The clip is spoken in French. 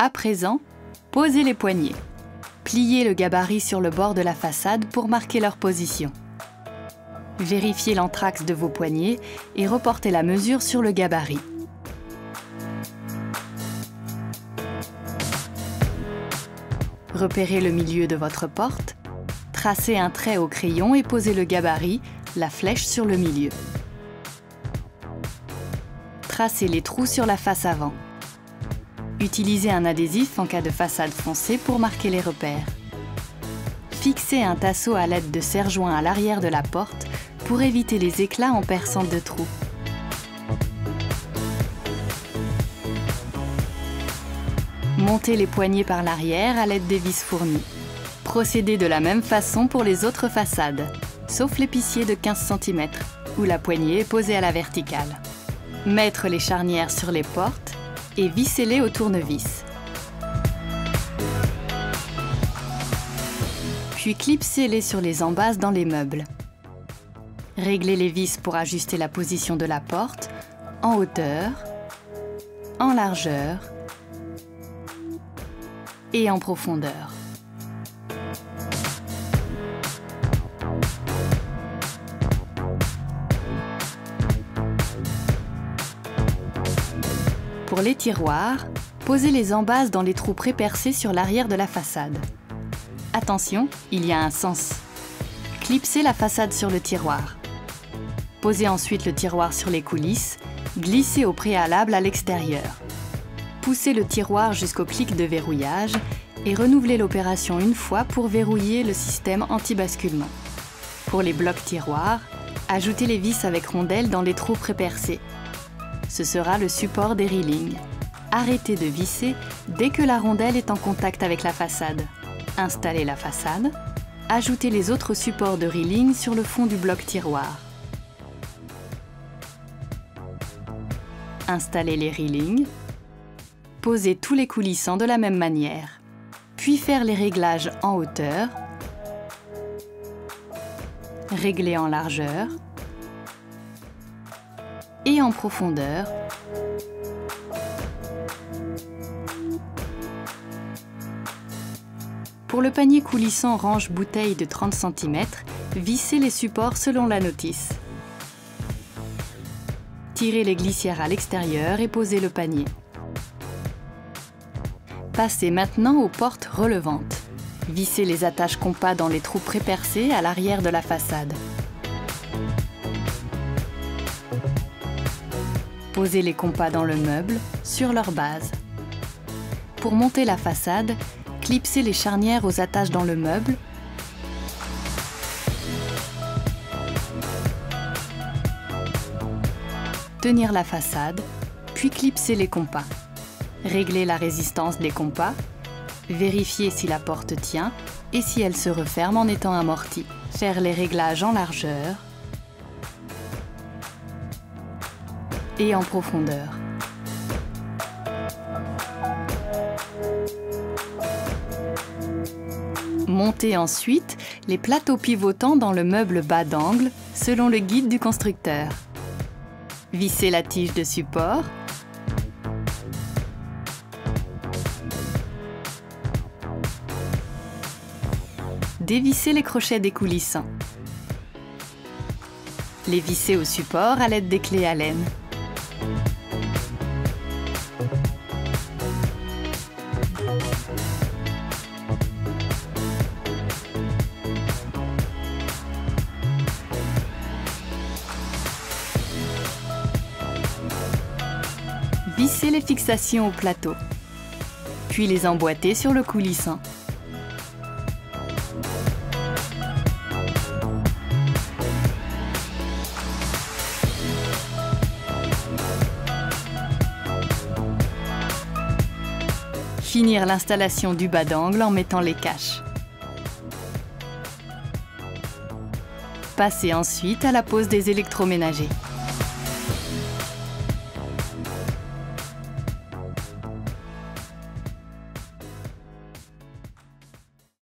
À présent, posez les poignées. Pliez le gabarit sur le bord de la façade pour marquer leur position. Vérifiez l'anthrax de vos poignées et reportez la mesure sur le gabarit. Repérez le milieu de votre porte, tracez un trait au crayon et posez le gabarit, la flèche sur le milieu. Tracez les trous sur la face avant. Utilisez un adhésif en cas de façade foncée pour marquer les repères. Fixez un tasseau à l'aide de serre-joints à l'arrière de la porte pour éviter les éclats en perçant de trous. Montez les poignées par l'arrière à l'aide des vis fournies. Procédez de la même façon pour les autres façades, sauf l'épicier de 15 cm, où la poignée est posée à la verticale. Mettre les charnières sur les portes et vissez-les au tournevis. Puis clipsez-les sur les embasses dans les meubles. Réglez les vis pour ajuster la position de la porte en hauteur, en largeur et en profondeur. Pour les tiroirs, posez les embasses dans les trous prépercés sur l'arrière de la façade. Attention, il y a un sens. Clipsez la façade sur le tiroir. Posez ensuite le tiroir sur les coulisses, glissez au préalable à l'extérieur. Poussez le tiroir jusqu'au clic de verrouillage et renouvelez l'opération une fois pour verrouiller le système anti-basculement. Pour les blocs tiroirs, ajoutez les vis avec rondelles dans les trous prépercés. Ce sera le support des railings. Arrêtez de visser dès que la rondelle est en contact avec la façade. Installez la façade. Ajoutez les autres supports de railings sur le fond du bloc tiroir. Installez les railings. Posez tous les coulissants de la même manière. Puis faire les réglages en hauteur. Régler en largeur. Et en profondeur. Pour le panier coulissant range bouteille de 30 cm, vissez les supports selon la notice. Tirez les glissières à l'extérieur et posez le panier. Passez maintenant aux portes relevantes. Vissez les attaches compas dans les trous prépercés à l'arrière de la façade. Posez les compas dans le meuble, sur leur base. Pour monter la façade, clipsez les charnières aux attaches dans le meuble. Tenir la façade, puis clipsez les compas. Réglez la résistance des compas. Vérifiez si la porte tient et si elle se referme en étant amortie. Faire les réglages en largeur et en profondeur. Montez ensuite les plateaux pivotants dans le meuble bas d'angle selon le guide du constructeur. Vissez la tige de support. Dévissez les crochets des coulissants. Les vissez au support à l'aide des clés Allen. Vissez les fixations au plateau, puis les emboîtez sur le coulissant. Finir l'installation du bas d'angle en mettant les caches. Passez ensuite à la pose des électroménagers.